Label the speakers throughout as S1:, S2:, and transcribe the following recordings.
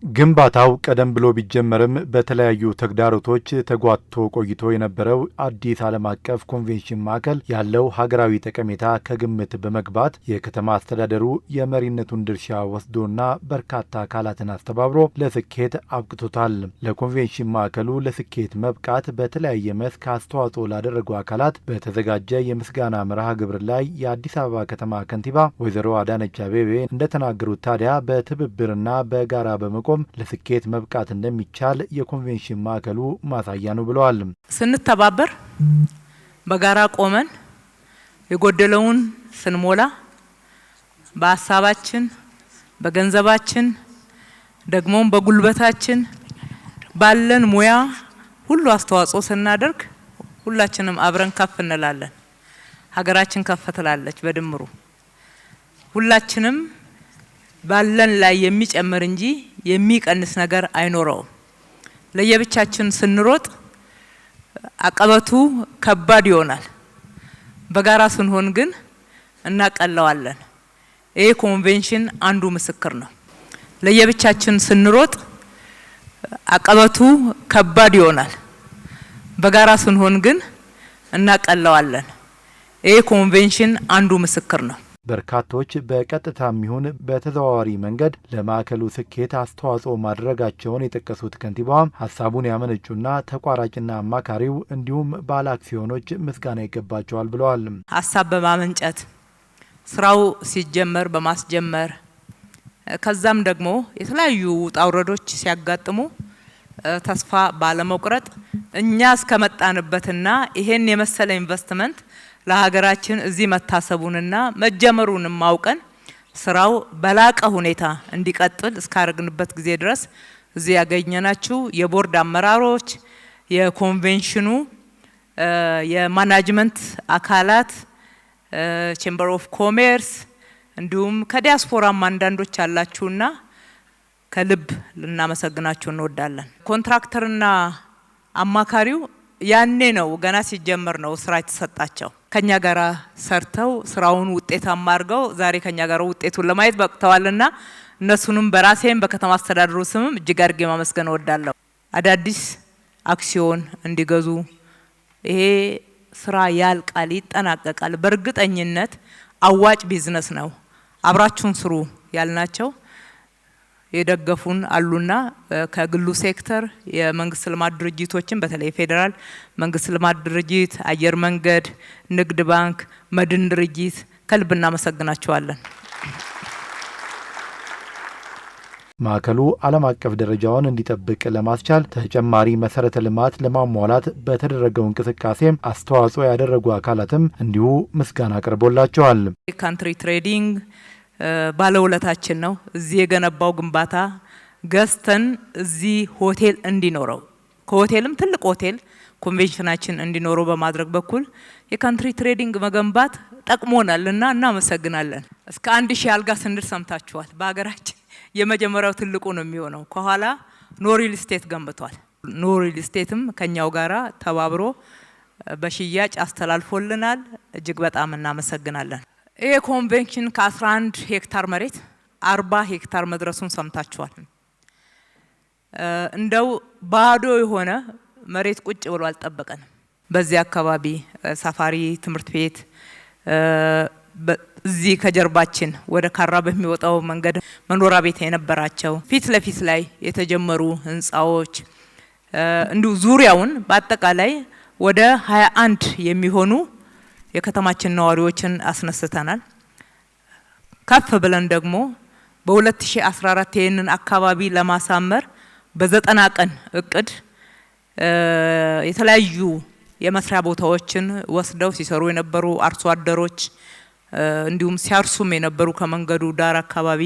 S1: ግንባታው ቀደም ብሎ ቢጀመርም በተለያዩ ተግዳሮቶች ተጓትቶ ቆይቶ የነበረው አዲስ ዓለም አቀፍ ኮንቬንሽን ማዕከል ያለው ሀገራዊ ጠቀሜታ ከግምት በመግባት የከተማ አስተዳደሩ የመሪነቱን ድርሻ ወስዶና በርካታ አካላትን አስተባብሮ ለስኬት አብቅቶታል። ለኮንቬንሽን ማዕከሉ ለስኬት መብቃት በተለያየ መስክ አስተዋጽኦ ላደረጉ አካላት በተዘጋጀ የምስጋና መርሃ ግብር ላይ የአዲስ አበባ ከተማ ከንቲባ ወይዘሮ አዳነች አቤቤ እንደተናገሩት ታዲያ በትብብርና በጋራ በመቆም ለስኬት መብቃት እንደሚቻል የኮንቬንሽን ማዕከሉ ማሳያ ነው ብለዋል።
S2: ስንተባበር በጋራ ቆመን የጎደለውን ስንሞላ በሐሳባችን በገንዘባችን ደግሞም በጉልበታችን ባለን ሙያ ሁሉ አስተዋጽኦ ስናደርግ ሁላችንም አብረን ከፍ እንላለን። ሀገራችን ከፍ ትላለች። በድምሩ ሁላችንም ባለን ላይ የሚጨምር እንጂ የሚቀንስ ነገር አይኖረውም። ለየብቻችን ስንሮጥ አቀበቱ ከባድ ይሆናል። በጋራ ስንሆን ግን እናቀለዋለን። ይሄ ኮንቬንሽን አንዱ ምስክር ነው። ለየብቻችን ስንሮጥ አቀበቱ ከባድ ይሆናል። በጋራ ስንሆን ግን እናቀለዋለን። ይሄ ኮንቬንሽን አንዱ ምስክር ነው።
S1: በርካቶች በቀጥታም ይሁን በተዘዋዋሪ መንገድ ለማዕከሉ ስኬት አስተዋጽኦ ማድረጋቸውን የጠቀሱት ከንቲባዋም ሀሳቡን ያመነጩና ተቋራጭና አማካሪው እንዲሁም ባለ አክሲዮኖች ምስጋና ይገባቸዋል ብለዋል።
S2: ሀሳብ በማመንጨት ስራው ሲጀመር በማስጀመር ከዛም ደግሞ የተለያዩ ውጣ ውረዶች ሲያጋጥሙ ተስፋ ባለመቁረጥ እኛ እስከመጣንበትና ይሄን የመሰለ ኢንቨስትመንት ለሀገራችን እዚህ መታሰቡንና መጀመሩንም ማውቀን ስራው በላቀ ሁኔታ እንዲቀጥል እስካረግንበት ጊዜ ድረስ እዚህ ያገኘናችሁ የቦርድ አመራሮች፣ የኮንቬንሽኑ የማናጅመንት አካላት፣ ቼምበር ኦፍ ኮሜርስ እንዲሁም ከዲያስፖራም አንዳንዶች አላችሁና ከልብ ልናመሰግናችሁ እንወዳለን። ኮንትራክተርና አማካሪው ያኔ ነው ገና ሲጀመር ነው ስራ የተሰጣቸው። ከኛ ጋራ ሰርተው ስራውን ውጤታማ አድርገው ዛሬ ከኛ ጋራ ውጤቱን ለማየት በቅተዋልና እነሱንም በራሴም በከተማ አስተዳደሩ ስምም እጅግ አድርጌ ማመስገን እወዳለሁ። አዳዲስ አክሲዮን እንዲገዙ ይሄ ስራ ያልቃል፣ ይጠናቀቃል። በእርግጠኝነት አዋጭ ቢዝነስ ነው። አብራችሁን ስሩ ያልናቸው የደገፉን አሉና ከግሉ ሴክተር የመንግስት ልማት ድርጅቶችን በተለይ ፌደራል መንግስት ልማት ድርጅት፣ አየር መንገድ፣ ንግድ ባንክ፣ መድን ድርጅት ከልብ እናመሰግናቸዋለን።
S1: ማዕከሉ ዓለም አቀፍ ደረጃውን እንዲጠብቅ ለማስቻል ተጨማሪ መሰረተ ልማት ለማሟላት በተደረገው እንቅስቃሴም አስተዋጽኦ ያደረጉ አካላትም እንዲሁ ምስጋና አቅርቦላቸዋል።
S2: ካንትሪ ትሬዲንግ ባለውለታችን ነው። እዚህ የገነባው ግንባታ ገዝተን እዚህ ሆቴል እንዲኖረው ከሆቴልም ትልቅ ሆቴል ኮንቬንሽናችን እንዲኖረው በማድረግ በኩል የካንትሪ ትሬዲንግ መገንባት ጠቅሞናልና እናመሰግናለን። እስከ 1000 አልጋ ስንል ሰምታችኋል። በሀገራችን የመጀመሪያው ትልቁ ነው የሚሆነው። ከኋላ ኖሪል ስቴት ገንብቷል። ኖሪል ስቴትም ከኛው ጋራ ተባብሮ በሽያጭ አስተላልፎልናል። እጅግ በጣም እናመሰግናለን። ይሄ ኮንቬንሽን ከ11 ሄክታር መሬት 40 ሄክታር መድረሱን ሰምታችኋል። እንደው ባዶ የሆነ መሬት ቁጭ ብሎ አልጠበቀንም። በዚህ አካባቢ ሳፋሪ ትምህርት ቤት እዚህ ከጀርባችን ወደ ካራ በሚወጣው መንገድ መኖሪያ ቤት የነበራቸው ፊት ለፊት ላይ የተጀመሩ ህንጻዎች እንዲሁ ዙሪያውን በአጠቃላይ ወደ 21 የሚሆኑ የከተማችን ነዋሪዎችን አስነስተናል። ከፍ ብለን ደግሞ በ2014 ይህንን አካባቢ ለማሳመር በ90 ቀን እቅድ የተለያዩ የመስሪያ ቦታዎችን ወስደው ሲሰሩ የነበሩ አርሶ አደሮች እንዲሁም ሲያርሱም የነበሩ ከመንገዱ ዳር አካባቢ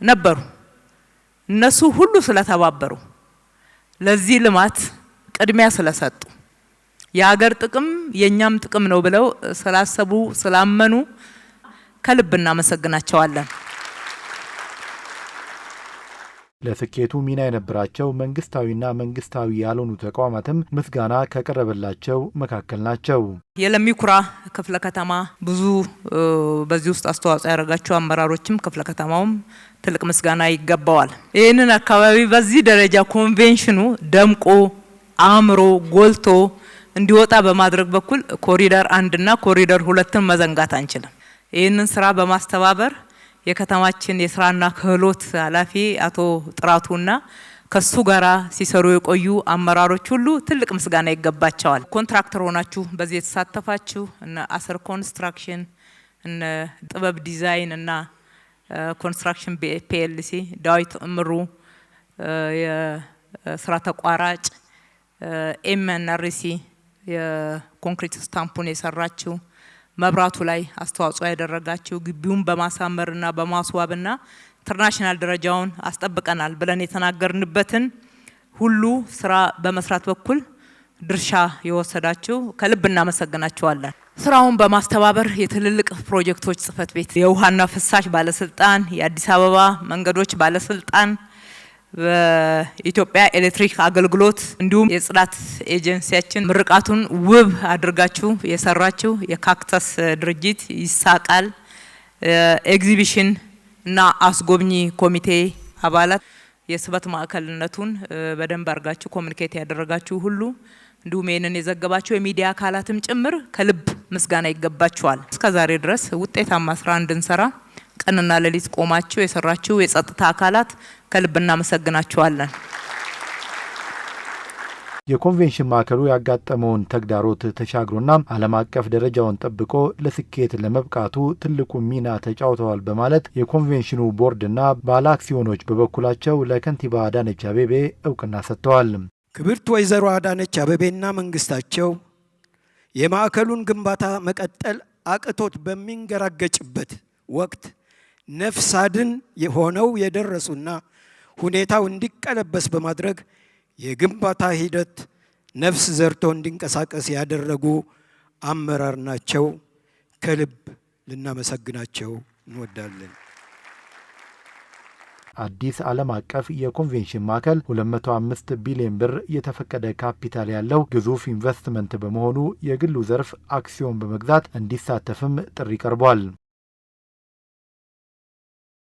S2: ነበሩ። እነሱ ሁሉ ስለተባበሩ ለዚህ ልማት ቅድሚያ ስለሰጡ የሀገር ጥቅም የኛም ጥቅም ነው ብለው ስላሰቡ ስላመኑ ከልብ እናመሰግናቸዋለን።
S1: ለስኬቱ ሚና የነበራቸው መንግስታዊና መንግስታዊ ያልሆኑ ተቋማትም ምስጋና ከቀረበላቸው መካከል ናቸው።
S2: የለሚ ኩራ ክፍለ ከተማ ብዙ በዚህ ውስጥ አስተዋጽኦ ያደረጋቸው አመራሮችም ክፍለ ከተማውም ትልቅ ምስጋና ይገባዋል። ይህንን አካባቢ በዚህ ደረጃ ኮንቬንሽኑ ደምቆ አምሮ ጎልቶ እንዲወጣ በማድረግ በኩል ኮሪደር 1 እና ኮሪደር 2ን መዘንጋት አንችልም። ይህንን ስራ በማስተባበር የከተማችን የስራና ክህሎት ኃላፊ አቶ ጥራቱና ከሱ ጋራ ሲሰሩ የቆዩ አመራሮች ሁሉ ትልቅ ምስጋና ይገባቸዋል። ኮንትራክተር ሆናችሁ በዚህ የተሳተፋችሁ እና አሰር ኮንስትራክሽን እና ጥበብ ዲዛይን እና ኮንስትራክሽን ፒኤልሲ፣ ዳዊት እምሩ የስራ ተቋራጭ፣ ኤምኤንአርሲ የኮንክሪት ስታምፑን የሰራችሁ፣ መብራቱ ላይ አስተዋጽኦ ያደረጋችሁ፣ ግቢውን በማሳመርና በማስዋብና ኢንተርናሽናል ደረጃውን አስጠብቀናል ብለን የተናገርንበትን ሁሉ ስራ በመስራት በኩል ድርሻ የወሰዳችሁ ከልብ እናመሰግናችኋለን። ስራውን በማስተባበር የትልልቅ ፕሮጀክቶች ጽህፈት ቤት፣ የውሃና ፍሳሽ ባለስልጣን፣ የአዲስ አበባ መንገዶች ባለስልጣን፣ በኢትዮጵያ ኤሌክትሪክ አገልግሎት እንዲሁም የጽዳት ኤጀንሲያችን ምርቃቱን ውብ አድርጋችሁ የሰራችሁ የካክተስ ድርጅት ይሳቃል፣ ኤግዚቢሽን እና አስጎብኚ ኮሚቴ አባላት፣ የስበት ማዕከልነቱን በደንብ አድርጋችሁ ኮሙኒኬት ያደረጋችሁ ሁሉ እንዲሁም ይህንን የዘገባችሁ የሚዲያ አካላትም ጭምር ከልብ ምስጋና ይገባችኋል። እስከዛሬ ድረስ ውጤታማ ስራ እንድንሰራ ቀንና ሌሊት ቆማችሁ የሰራችሁ የጸጥታ አካላት ከልብ እናመሰግናችኋለን።
S1: የኮንቬንሽን ማዕከሉ ያጋጠመውን ተግዳሮት ተሻግሮና ዓለም አቀፍ ደረጃውን ጠብቆ ለስኬት ለመብቃቱ ትልቁ ሚና ተጫውተዋል በማለት የኮንቬንሽኑ ቦርድና ባለ አክሲዮኖች በበኩላቸው ለከንቲባ አዳነች አቤቤ እውቅና ሰጥተዋል።
S3: ክብርት ወይዘሮ አዳነች አቤቤና መንግስታቸው የማዕከሉን ግንባታ መቀጠል አቅቶት በሚንገራገጭበት ወቅት ነፍስ አድን የሆነው የደረሱና ሁኔታው እንዲቀለበስ በማድረግ የግንባታ ሂደት ነፍስ ዘርቶ እንዲንቀሳቀስ ያደረጉ አመራር ናቸው። ከልብ ልናመሰግናቸው እንወዳለን።
S1: አዲስ ዓለም አቀፍ የኮንቬንሽን ማዕከል 205 ቢሊዮን ብር የተፈቀደ ካፒታል ያለው ግዙፍ ኢንቨስትመንት በመሆኑ የግሉ ዘርፍ አክሲዮን በመግዛት እንዲሳተፍም ጥሪ ቀርቧል።